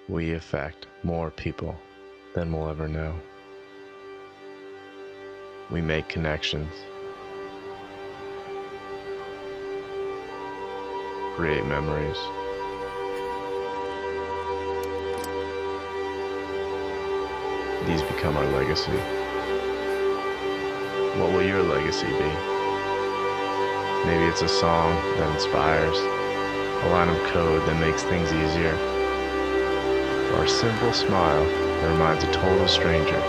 We affect more people than we'll ever know. We make connections, create memories. These become our legacy. What will your legacy be? Maybe it's a song that inspires, a line of code that makes things easier, or a simple smile that reminds a total stranger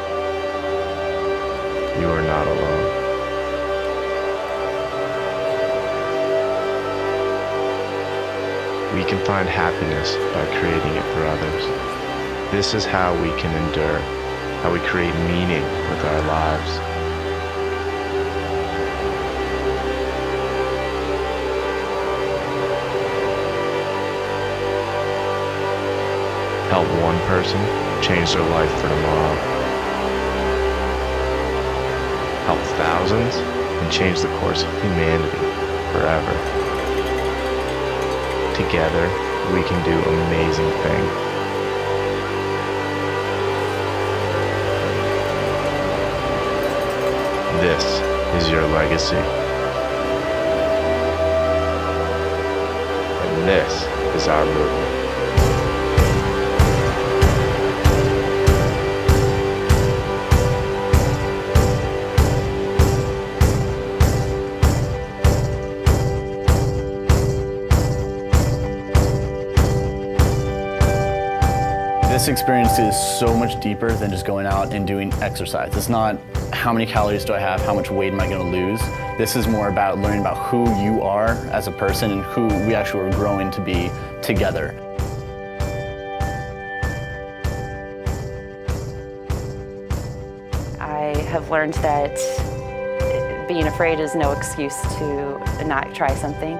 you are not alone. We can find happiness by creating it for others. This is how we can endure, how we create meaning with our lives. Help one person change their life for tomorrow. Help thousands and change the course of humanity forever. Together, we can do amazing things. This is your legacy. And this is our movement. This experience is so much deeper than just going out and doing exercise. It's not how many calories do I have, how much weight am I going to lose. This is more about learning about who you are as a person and who we actually are growing to be together. I have learned that being afraid is no excuse to not try something.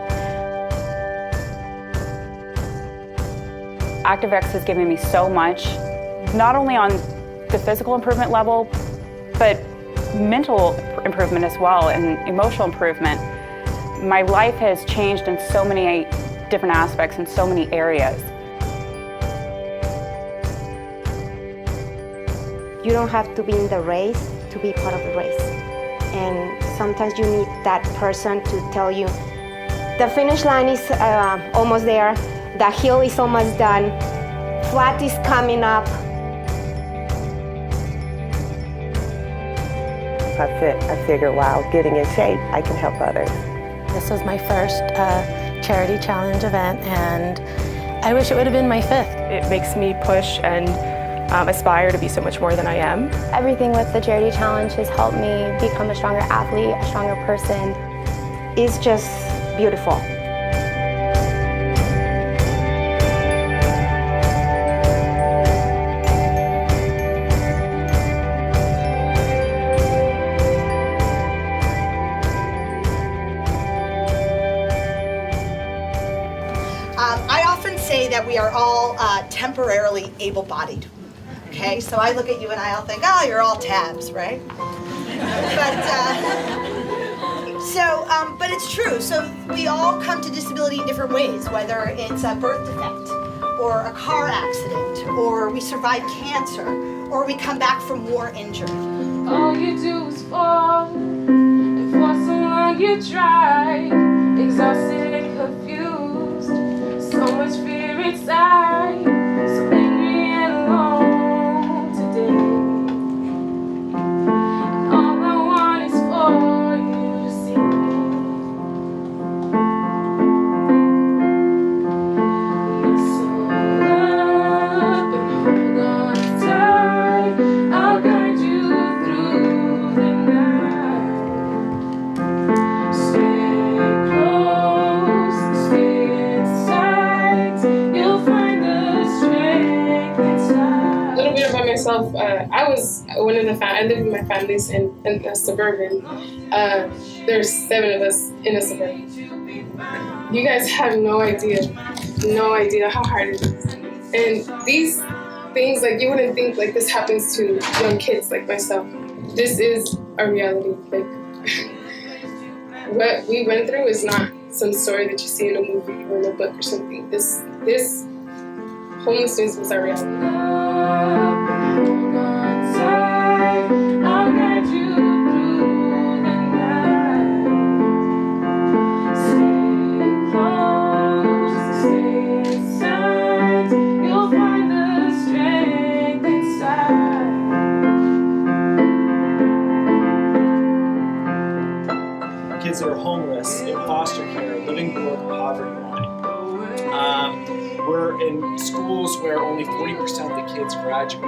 ACTIVex has given me so much, not only on the physical improvement level, but mental improvement as well and emotional improvement. My life has changed in so many different aspects in so many areas. You don't have to be in the race to be part of the race. And sometimes you need that person to tell you, the finish line is almost there, the hill is almost done, flat is coming up. I figured, wow, getting in shape, I can help others. This was my first charity challenge event, and I wish it would have been my fifth. It makes me push and aspire to be so much more than I am. Everything with the charity challenge has helped me become a stronger athlete, a stronger person. It's just beautiful. I often say that we are all temporarily able-bodied. Okay, so I look at you and I'll think, oh, you're all tabs, right? But it's true. So we all come to disability in different ways, whether it's a birth defect, or a car accident, or we survive cancer, or we come back from war injured. All you do is fall, and for so long you try, exhausted and confused, so much fear inside, so angry and alone today. And all I want is for you to see me. So up and hold on tight, I'll guide you through the night. Stay close, stay inside, you'll find the strength inside. A little bit about myself. I was one of the I live with my families in a suburban. There's 7 of us in a suburban. You guys have no idea how hard it is. And these things, like, you wouldn't think like this happens to young kids like myself. This is a reality. Like, what we went through is not some story that you see in a movie or in a book or something. This homelessness was our reality. I'll guide you through the night. Stay close, stay inside. You'll find the strength inside. Kids that are homeless, in foster care, living below the poverty line. We're in schools where only 40% of the kids graduate.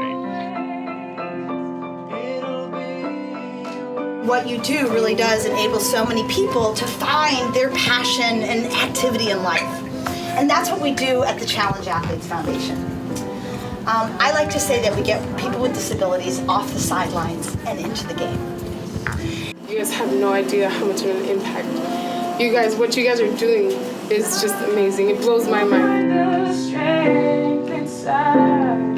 What you do really does enable so many people to find their passion and activity in life. And that's what we do at the Challenge Athletes Foundation. I like to say that we get people with disabilities off the sidelines and into the game. You guys have no idea how much of an impact what you guys are doing is just amazing. It blows my mind. The strength inside.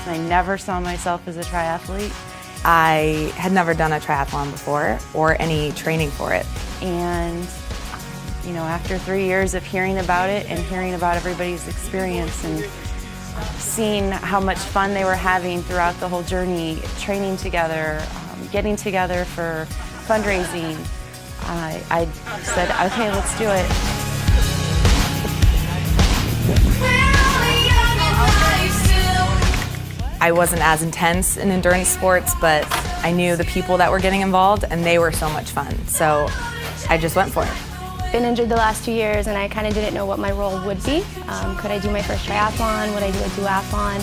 I never saw myself as a triathlete. I had never done a triathlon before or any training for it. And, you know, after 3 years of hearing about it and hearing about everybody's experience and seeing how much fun they were having throughout the whole journey, training together, getting together for fundraising, I said, okay, let's do it. I wasn't as intense in endurance sports, but I knew the people that were getting involved and they were so much fun. So I just went for it. Been injured the last 2 years and I kind of didn't know what my role would be. Could I do my first triathlon? Would I do a duathlon?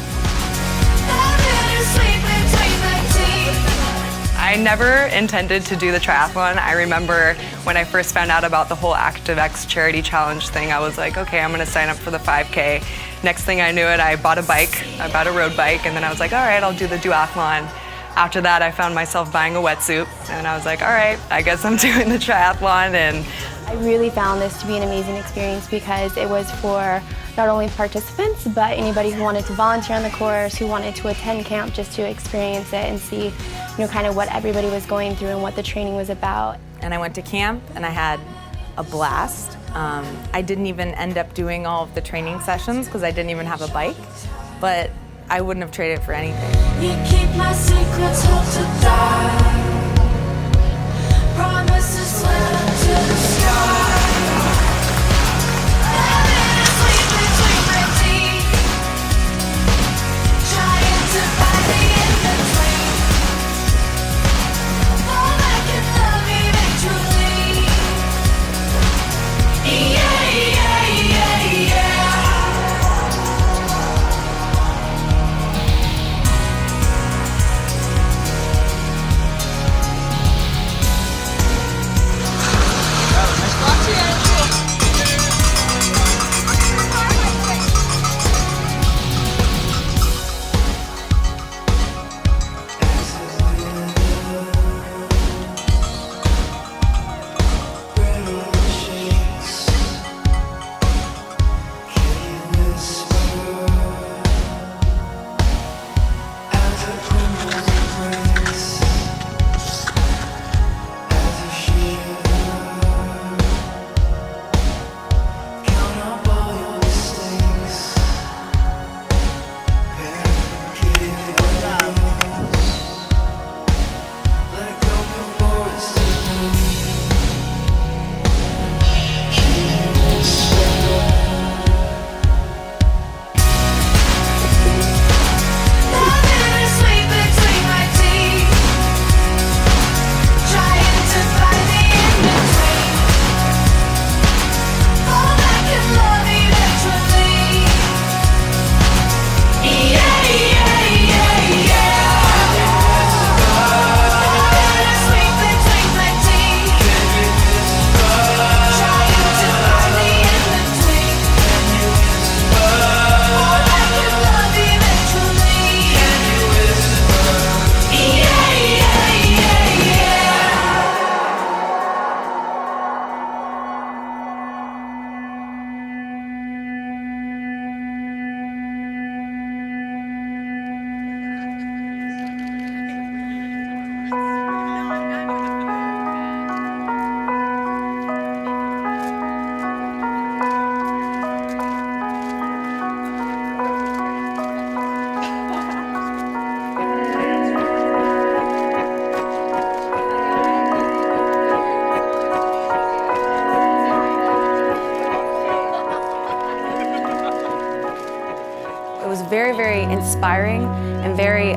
I never intended to do the triathlon. I remember when I first found out about the whole ACTIVex Charity challenge thing, I was like, okay, I'm gonna sign up for the 5K. Next thing I knew it, I bought a bike. I bought a road bike, and then I was like, all right, I'll do the duathlon. After that, I found myself buying a wetsuit, and I was like, all right, I guess I'm doing the triathlon. And I really found this to be an amazing experience because it was for not only participants, but anybody who wanted to volunteer on the course, who wanted to attend camp just to experience it and see, you know, kind of what everybody was going through and what the training was about. And I went to camp and I had a blast. I didn't even end up doing all of the training sessions because I didn't even have a bike, but I wouldn't have traded it for anything. You keep my secrets, hope to die. Promises led to the sky. was very, very inspiring and very,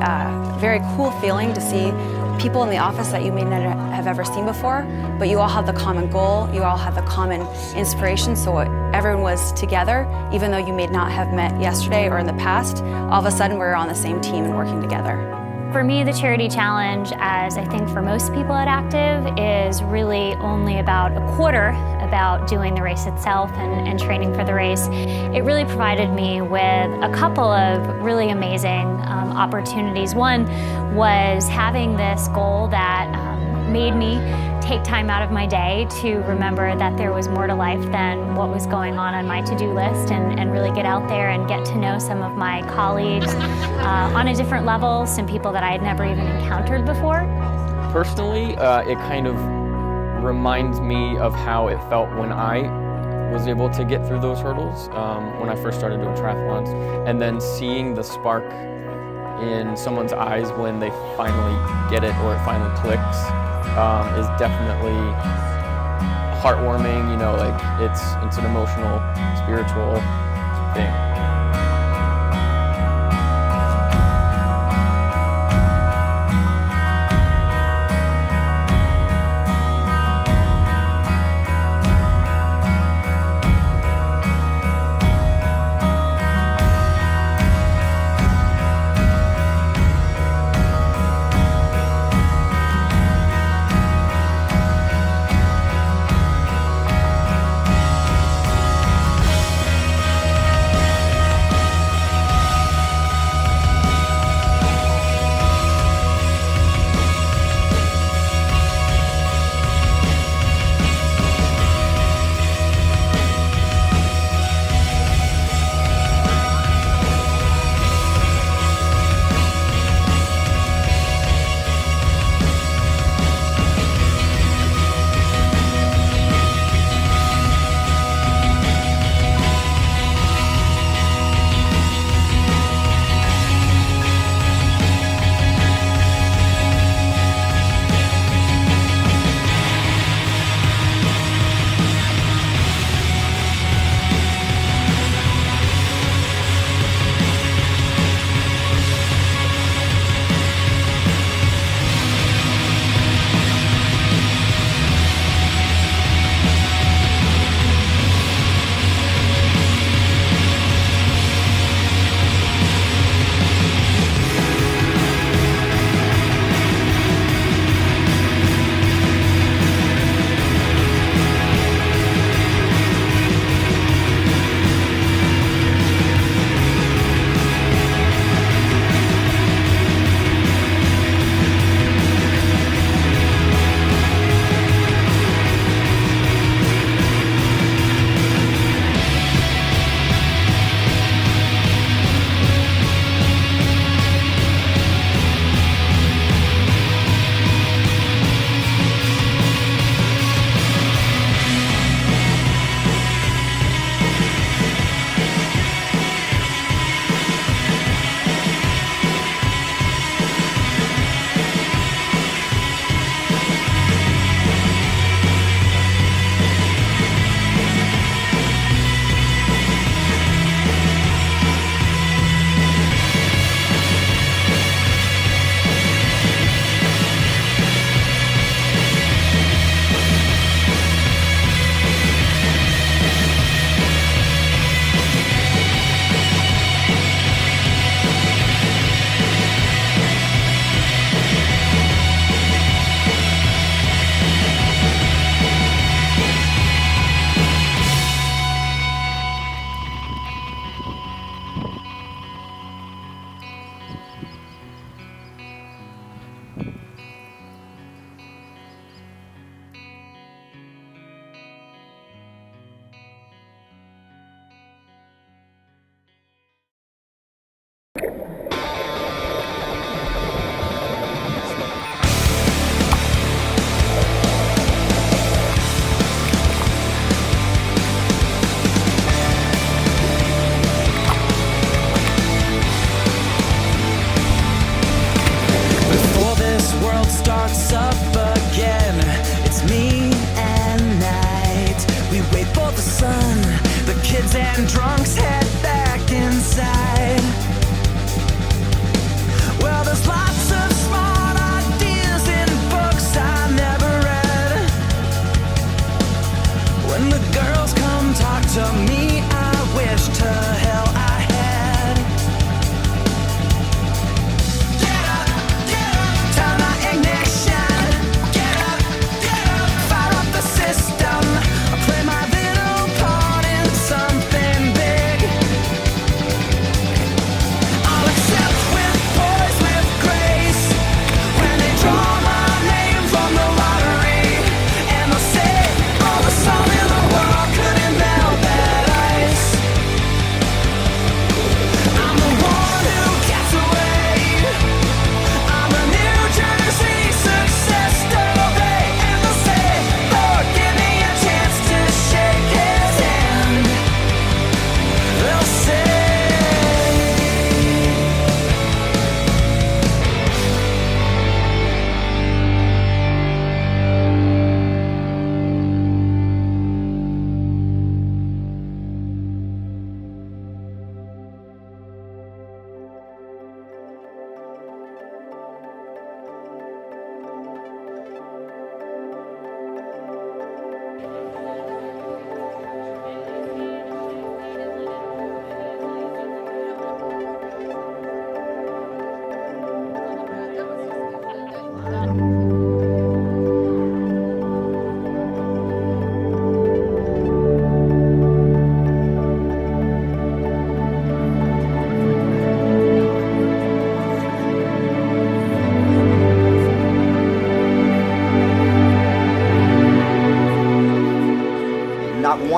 very cool feeling to see people in the office that you may not have ever seen before, but you all have the common goal, you all have the common inspiration, so everyone was together, even though you may not have met yesterday or in the past, all of a sudden we're on the same team and working together. For me, the charity challenge, as I think for most people at Active, is really only about a quarter about doing the race itself and training for the race. It really provided me with a couple of really amazing opportunities. One was having this goal that made me take time out of my day to remember that there was more to life than what was going on my to-do list, and really get out there and get to know some of my colleagues on a different level, some people that I had never even encountered before. Personally, it kind of reminds me of how it felt when I was able to get through those hurdles when I first started doing triathlons, and then seeing the spark in someone's eyes when they finally get it or it finally clicks is definitely heartwarming. You know, like it's an emotional, spiritual thing.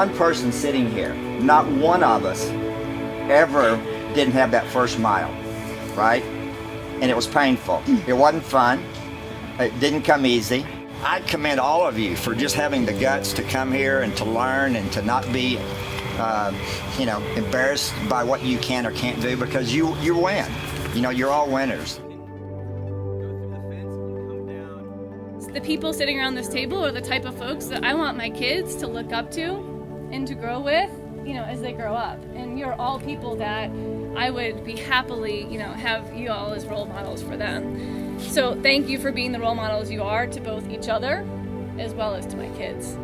one person sitting here, not one of us ever didn't have that first mile, right? And it was painful. It wasn't fun. It didn't come easy. I commend all of you for just having the guts to come here and to learn and to not be, embarrassed by what you can or can't do, because you win. You're all winners. The people sitting around this table are the type of folks that I want my kids to look up to and to grow with, as they grow up. And you're all people that I would be happily, have you all as role models for them. So thank you for being the role models you are to both each other as well as to my kids.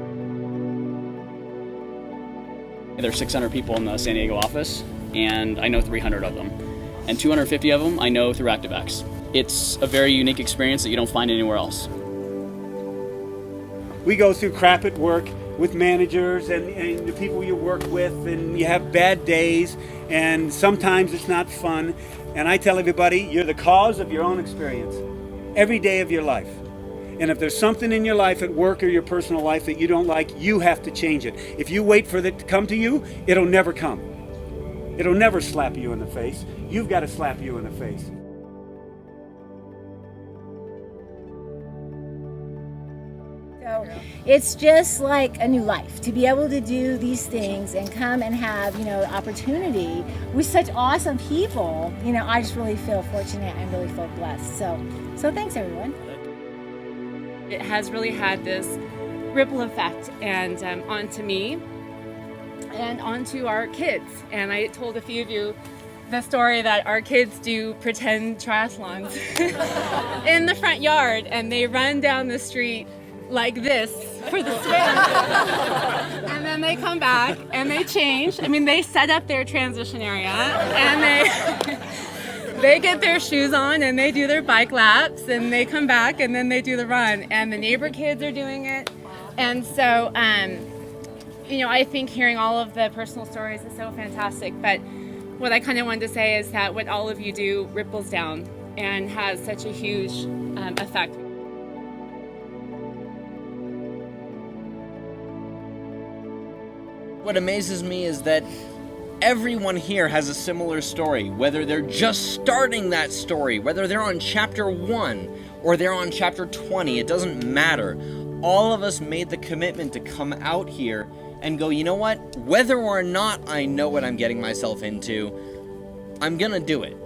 There's 600 people in the San Diego office, and I know 300 of them. And 250 of them I know through ACTIVex. It's a very unique experience that you don't find anywhere else. We go through crap at work with managers and the people you work with, and you have bad days, and sometimes it's not fun. And I tell everybody, you're the cause of your own experience every day of your life. And if there's something in your life at work or your personal life that you don't like, you have to change it. If you wait for it to come to you, it'll never come. It'll never slap you in the face. You've got to slap you in the face. So it's just like a new life to be able to do these things and come and have, opportunity with such awesome people. I just really feel fortunate and really feel blessed. So thanks everyone. It has really had this ripple effect and onto me and onto our kids. And I told a few of you the story that our kids do pretend triathlons in the front yard, and they run down the street like this for the swim. And then they come back and they change. They set up their transition area and they get their shoes on and they do their bike laps, and they come back and then they do the run, and the neighbor kids are doing it. And so, I think hearing all of the personal stories is so fantastic, but what I kind of wanted to say is that what all of you do ripples down and has such a huge effect. What amazes me is that everyone here has a similar story, whether they're just starting that story, whether they're on chapter 1 or they're on chapter 20, it doesn't matter. All of us made the commitment to come out here and go, you know what? Whether or not I know what I'm getting myself into, I'm gonna do it.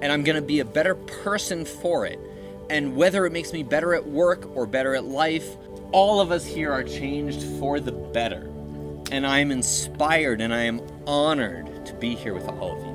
And I'm gonna be a better person for it. And whether it makes me better at work or better at life, all of us here are changed for the better. And I am inspired and I am honored to be here with all of you.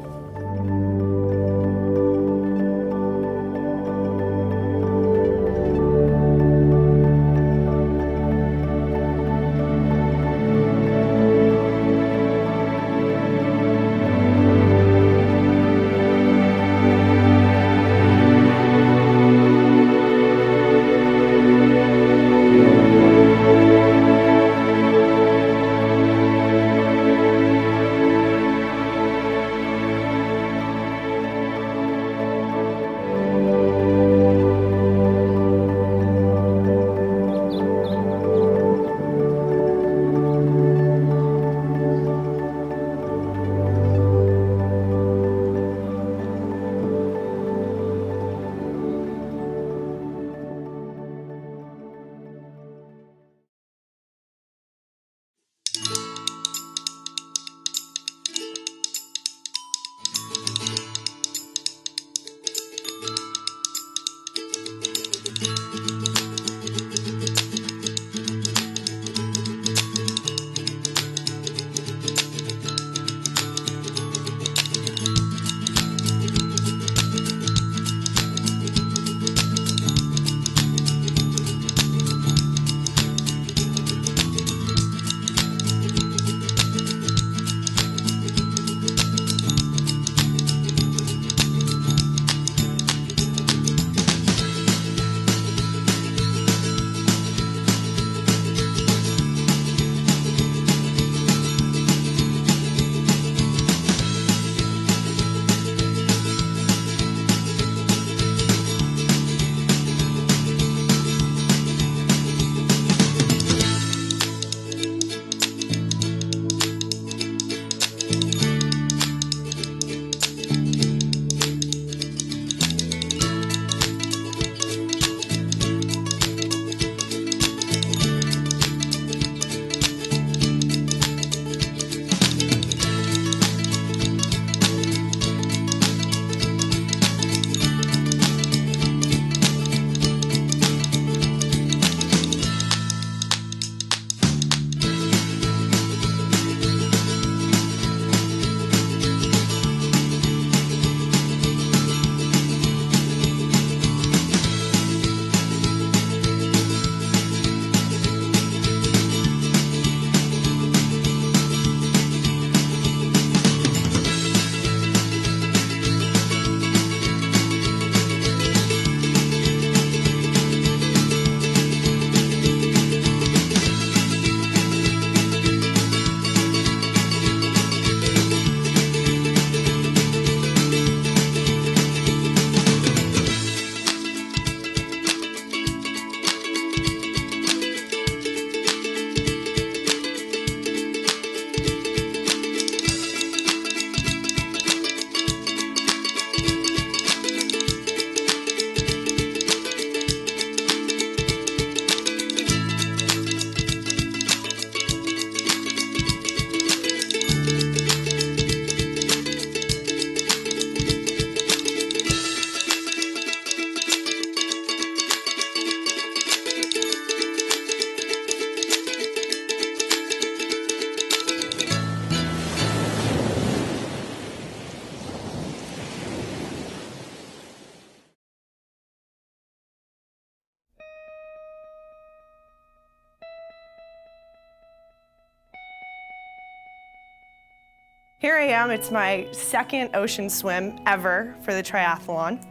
Here I am, it's my second ocean swim ever for the triathlon.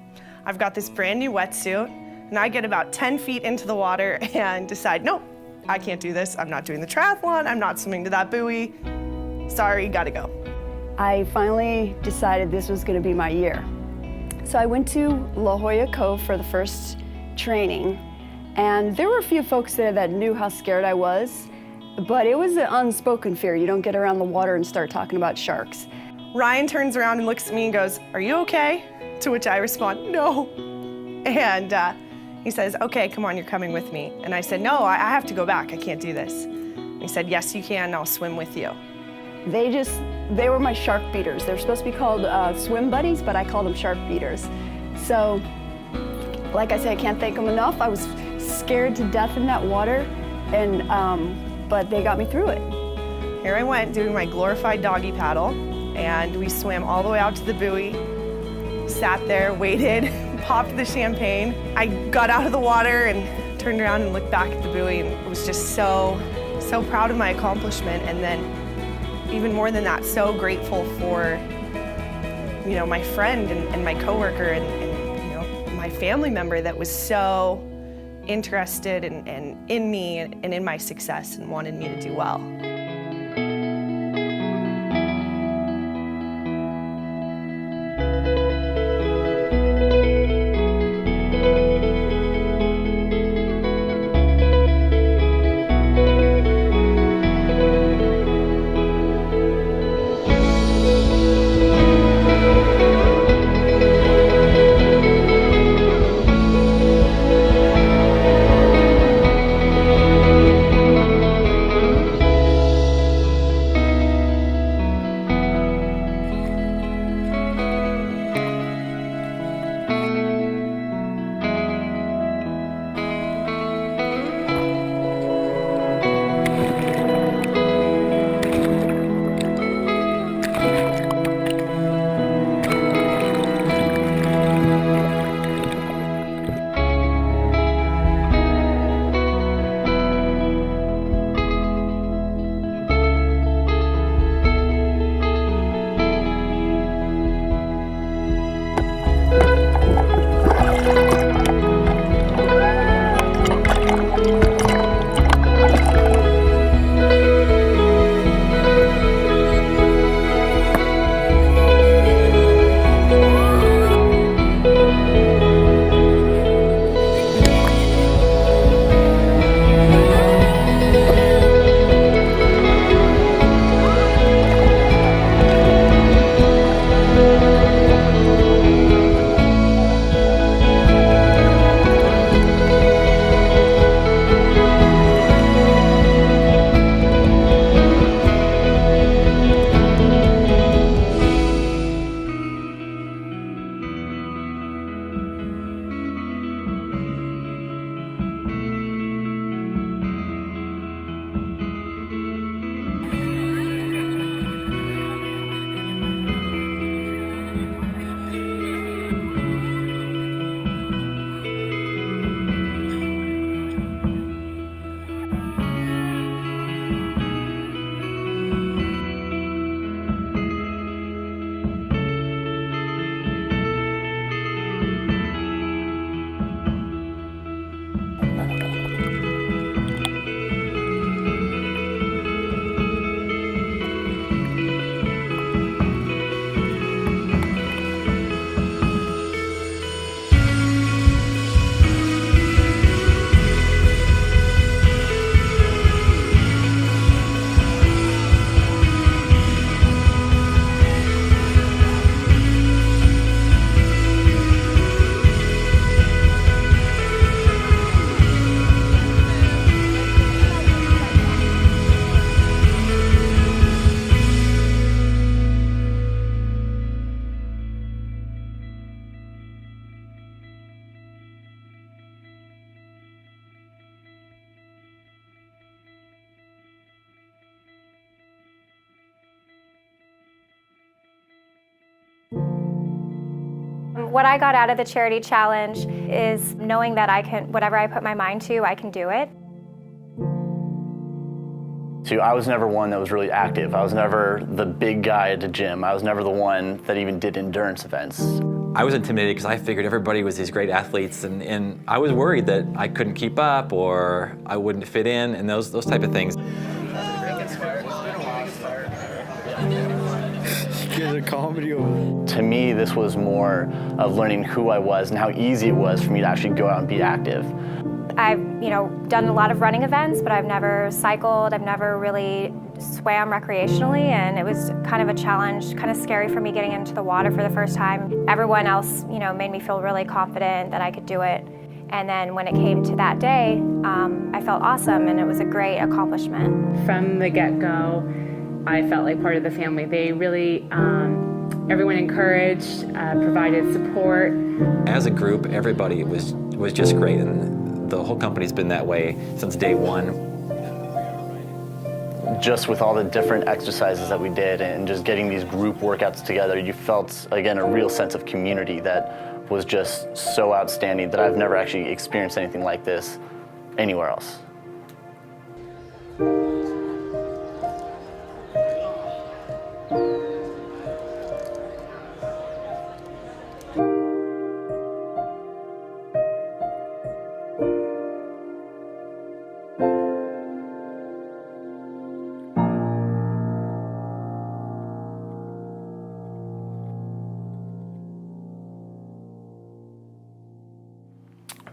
I've got this brand new wetsuit, and I get about 10 feet into the water and decide, nope, I can't do this. I'm not doing the triathlon, I'm not swimming to that buoy. Sorry, gotta go. I finally decided this was gonna be my year. So I went to La Jolla Cove for the first training, and there were a few folks there that knew how scared I was, but it was an unspoken fear. You don't get around the water and start talking about sharks. Ryan turns around and looks at me and goes, "Are you okay?" To which I respond, "No." And he says, "Okay, come on, you're coming with me." And I said, "No, I have to go back. I can't do this." And he said, "Yes, you can. I'll swim with you." They were my shark beaters. They're supposed to be called swim buddies, but I called them shark beaters. So, like I said, I can't thank them enough. I was scared to death in that water, and but they got me through it. Here I went doing my glorified doggy paddle, and we swam all the way out to the buoy, sat there, waited, popped the champagne. I got out of the water and turned around and looked back at the buoy and was just so proud of my accomplishment, and then even more than that, so grateful for, you know, my friend and my coworker and you know, my family member that was so interested in me and in my success and wanted me to do well. What I got out of the charity challenge is knowing that I can, whatever I put my mind to, I can do it. So I was never one that was really active. I was never the big guy at the gym. I was never the one that even did endurance events. I was intimidated because I figured everybody was these great athletes, and I was worried that I couldn't keep up or I wouldn't fit in, and those type of things. To me, this was more of learning who I was and how easy it was for me to actually go out and be active. I've, done a lot of running events, but I've never cycled. I've never really swam recreationally, and it was kind of a challenge, kind of scary for me getting into the water for the first time. Everyone else, made me feel really confident that I could do it. And then when it came to that day, I felt awesome, and it was a great accomplishment. From the get-go, I felt like part of the family. They really, everyone encouraged, provided support. As a group, everybody was just great, and the whole company's been that way since day one. Just with all the different exercises that we did and just getting these group workouts together, you felt, again, a real sense of community that was just so outstanding that I've never actually experienced anything like this anywhere else.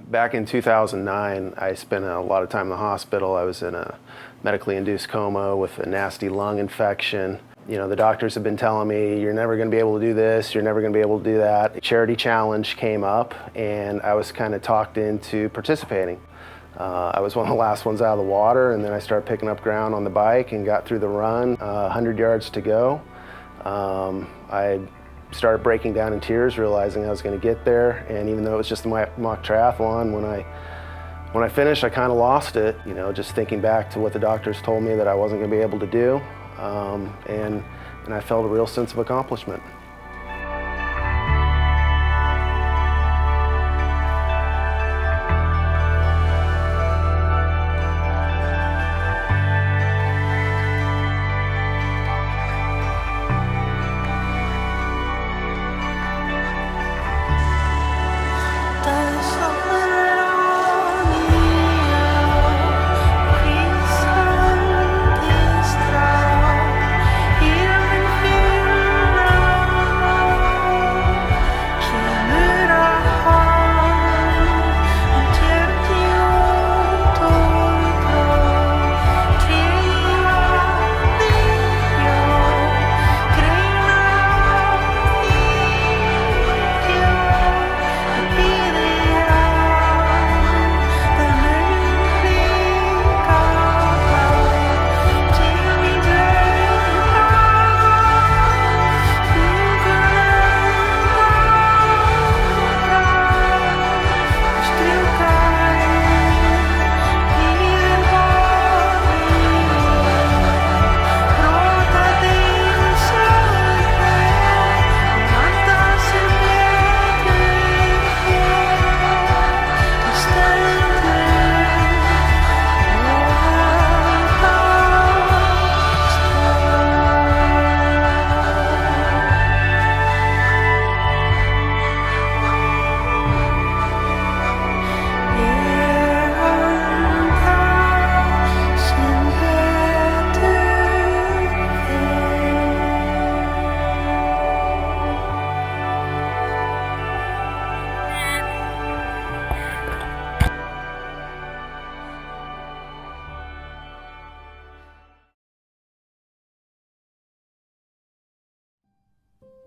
Back in 2009, I spent a lot of time in the hospital. I was in a medically induced coma with a nasty lung infection. The doctors have been telling me, you're never going to be able to do this, you're never going to be able to do that. The charity challenge came up, and I was kind of talked into participating. I was one of the last ones out of the water, and then I started picking up ground on the bike and got through the run, 100 yards to go. I started breaking down in tears, realizing I was going to get there, and even though it was just a mock triathlon, when I finished, I kind of lost it, just thinking back to what the doctors told me that I wasn't going to be able to do, and I felt a real sense of accomplishment.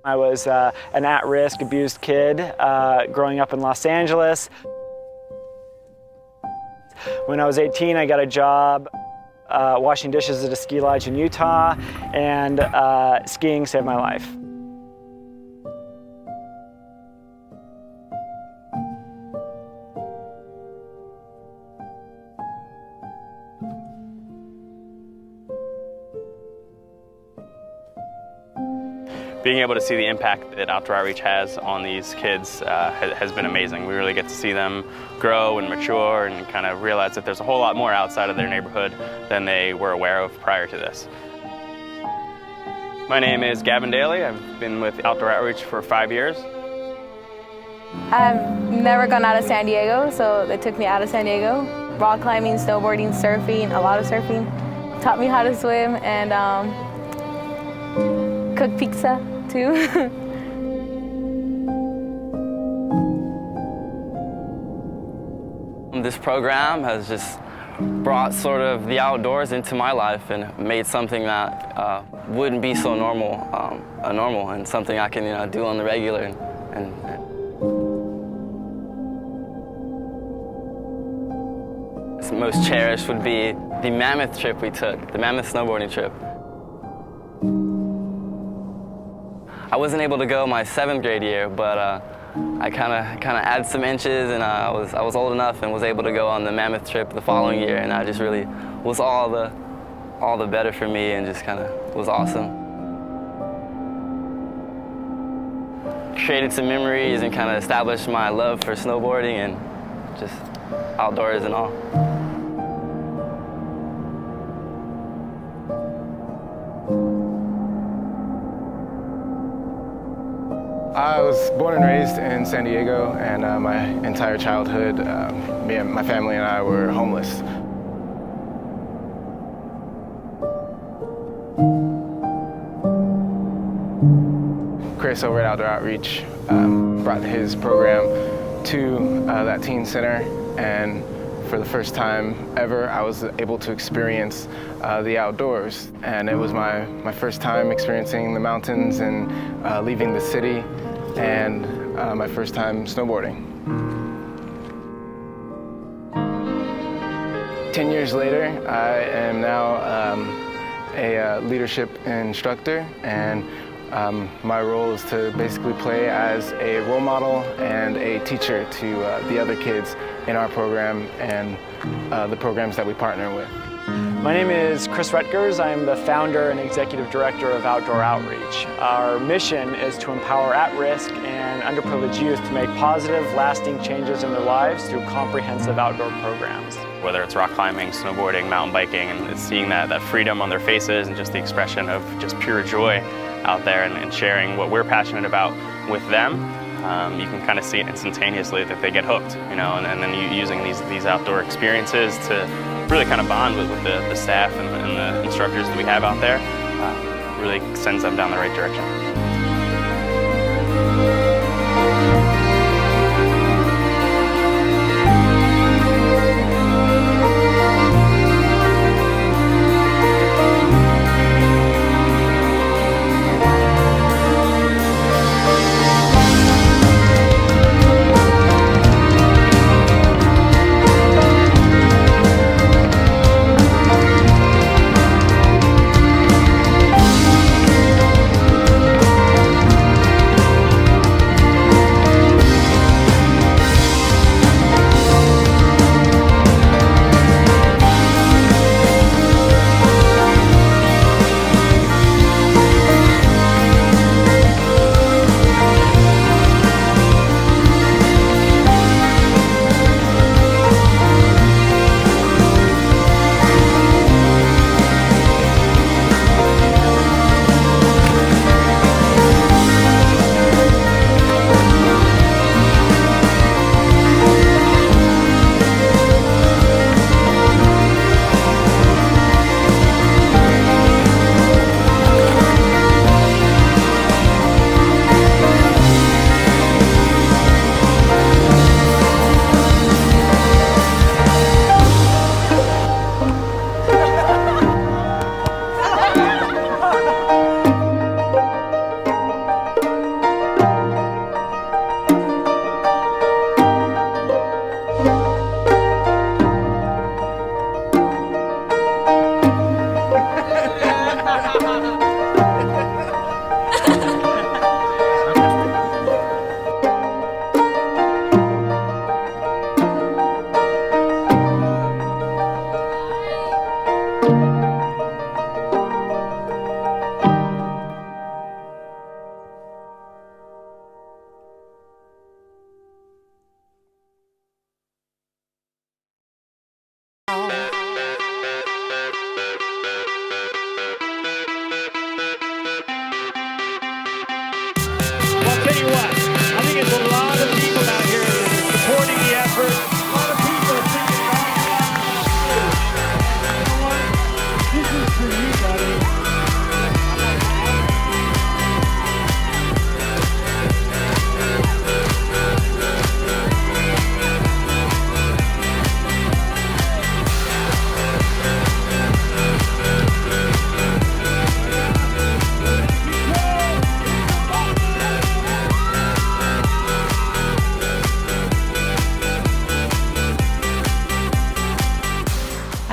I was an at-risk, abused kid growing up in Los Angeles. When I was 18, I got a job washing dishes at a ski lodge in Utah, and skiing saved my life. being able to see the impact that Outdoor Outreach has on these kids has been amazing. We really get to see them grow and mature and kind of realize that there's a whole lot more outside of their neighborhood than they were aware of prior to this. My name is Gavin Daly. I've been with Outdoor Outreach for 5 years. I've never gone out of San Diego, so they took me out of San Diego. Rock climbing, snowboarding, surfing, a lot of surfing. Taught me how to swim and cook pizza too. This program has just brought sort of the outdoors into my life and made something that wouldn't be so normal, and something I can do on the regular. Most cherished would be the Mammoth trip we took, the Mammoth snowboarding trip. I wasn't able to go my 7th grade year, but I kind of added some inches, and I was old enough and was able to go on the Mammoth trip the following year, and I just really was all the better for me, and just kind of was awesome. Created some memories and kind of established my love for snowboarding and just outdoors and all. I was born and raised in San Diego, and my entire childhood, me and my family and I were homeless. Chris over at Outdoor Outreach brought his program to that teen center, and for the first time ever, I was able to experience the outdoors. And it was my first time experiencing the mountains and leaving the city, and my first time snowboarding. 10 years later, I am now a leadership instructor, and my role is to basically play as a role model and a teacher to the other kids in our program and the programs that we partner with. My name is Chris Rutgers. I am the founder and executive director of Outdoor Outreach. Our mission is to empower at-risk and underprivileged youth to make positive, lasting changes in their lives through comprehensive outdoor programs. Whether it's rock climbing, snowboarding, mountain biking, and it's seeing that freedom on their faces and just the expression of just pure joy out there and sharing what we're passionate about with them. You can kind of see it instantaneously that they get hooked, and then using these outdoor experiences to really kind of bond with the staff and the instructors that we have out there, really sends them down the right direction.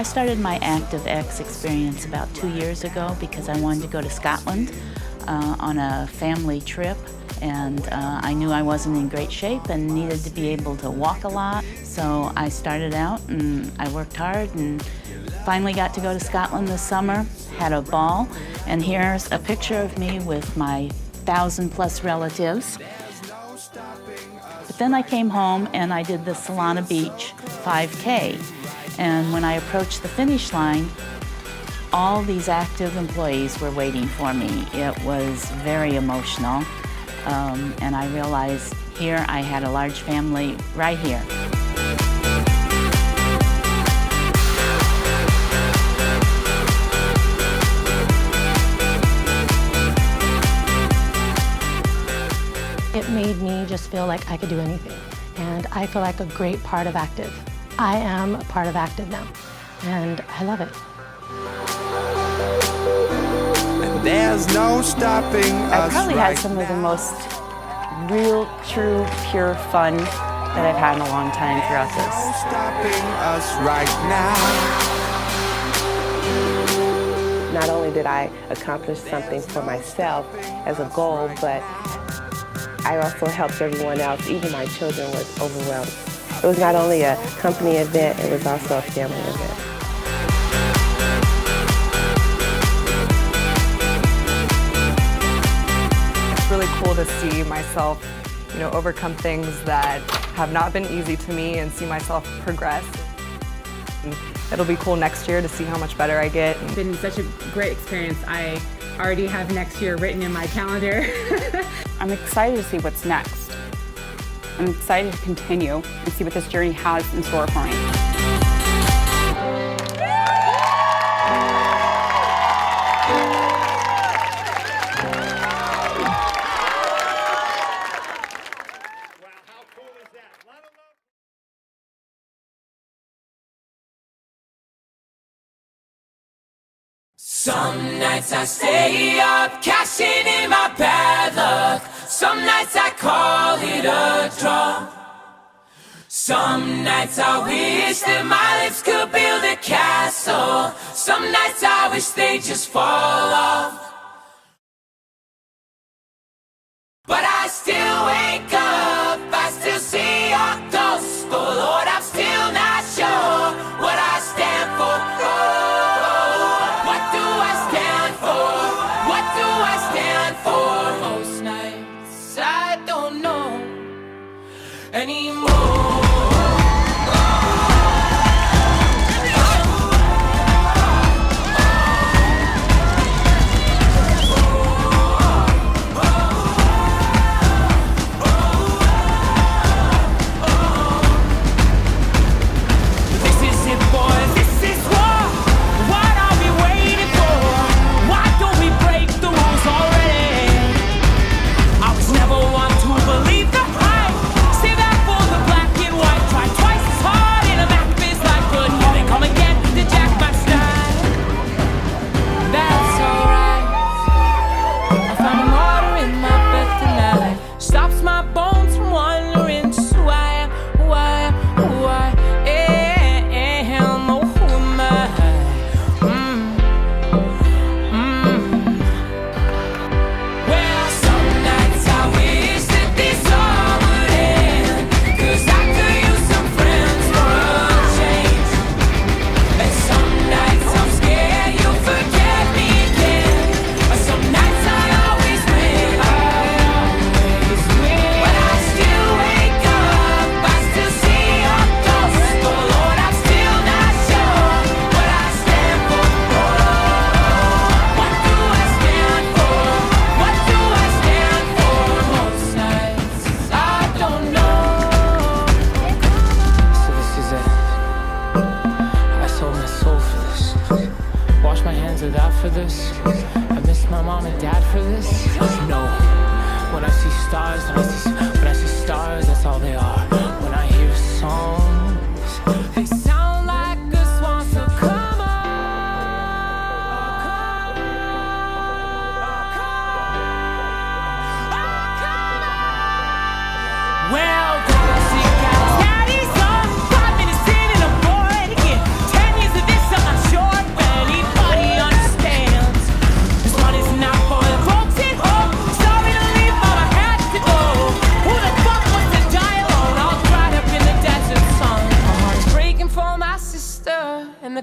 I started my ACTIVex experience about 2 years ago because I wanted to go to Scotland on a family trip, and I knew I wasn't in great shape and needed to be able to walk a lot. So I started out and I worked hard and finally got to go to Scotland this summer, had a ball, and here's a picture of me with my 1,000+ relatives. But then I came home and I did the Solana Beach 5K. And when I approached the finish line, all these active employees were waiting for me. It was very emotional. And I realized here I had a large family right here. It made me just feel like I could do anything. And I feel like a great part of Active. I am a part of Active now, and I love it. And there's no stopping I us probably right had some of the most real, true, pure fun that I've had in a long time throughout this. No stopping us right now. Not only did I accomplish something for myself as a goal, but I also helped everyone else. Even my children was overwhelmed. It was not only a company event, it was also a family event. It's really cool to see myself, overcome things that have not been easy to me and see myself progress. And it'll be cool next year to see how much better I get. It's been such a great experience. I already have next year written in my calendar. I'm excited to see what's next. I'm excited to continue and see what this journey has in store for me. Some nights I stay up, cashing in my bad luck. Some nights I call it a draw. Some nights I wish that my lips could build a castle. Some nights I wish they'd just fall off. But I still wake up, I still see your ghost. Oh Lord, I'm still not sure what I stand for. What do I stand for? What do I stand for? Most nights I don't know anymore. Never want to believe the hype. Save that for the black and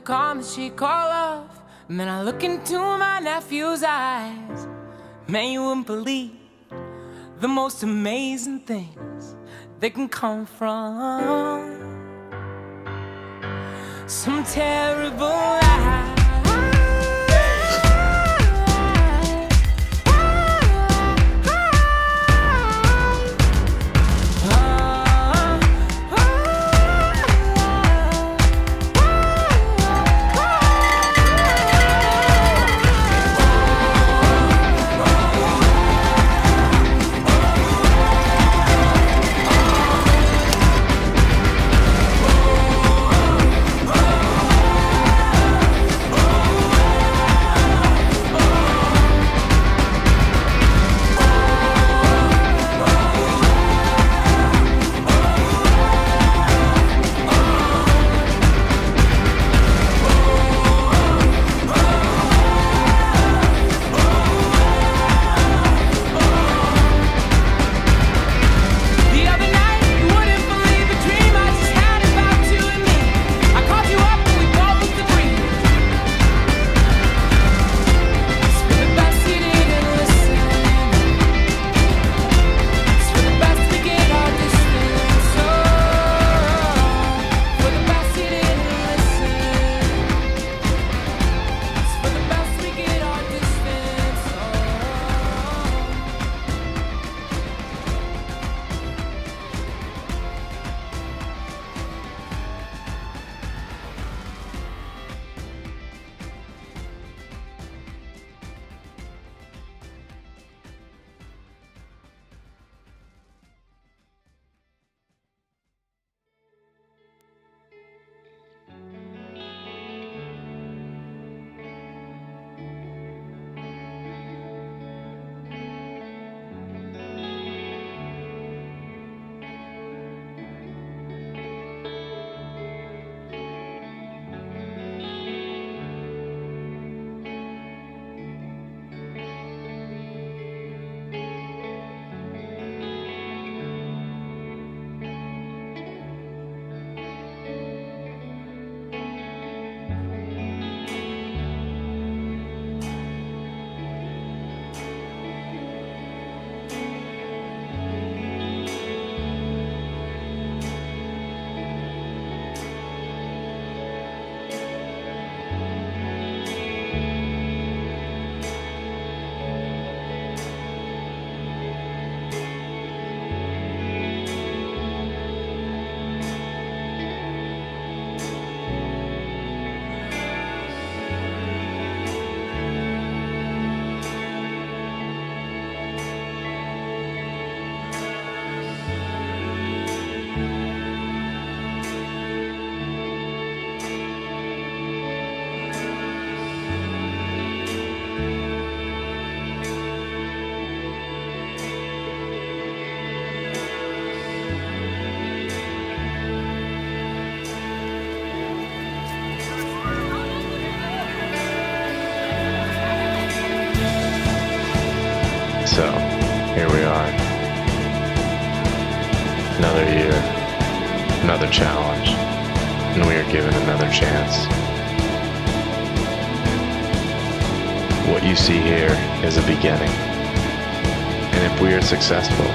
calm that she call love. And then I look into my nephew's eyes. Man, you wouldn't believe the most amazing things that can come from some terrible lie. So, here we are. Another year, another challenge, and we are given another chance. What you see here is a beginning, and if we are successful,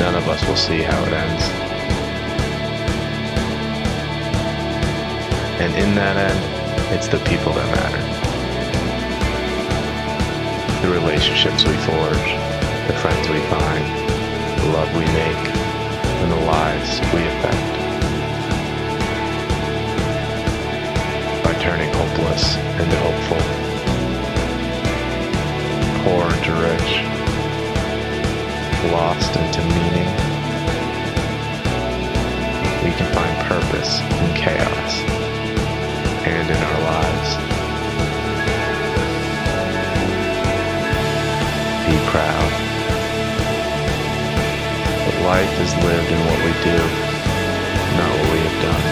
none of us will see how it ends. And in that end, it's the people that matter. The relationships we forge, the friends we find, the love we make, and the lives we affect. By turning hopeless into hopeful, poor into rich, lost into meaning, we can find purpose in chaos and in our lives. Be proud. But life is lived in what we do, not what we have done.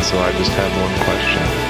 So I just have one question.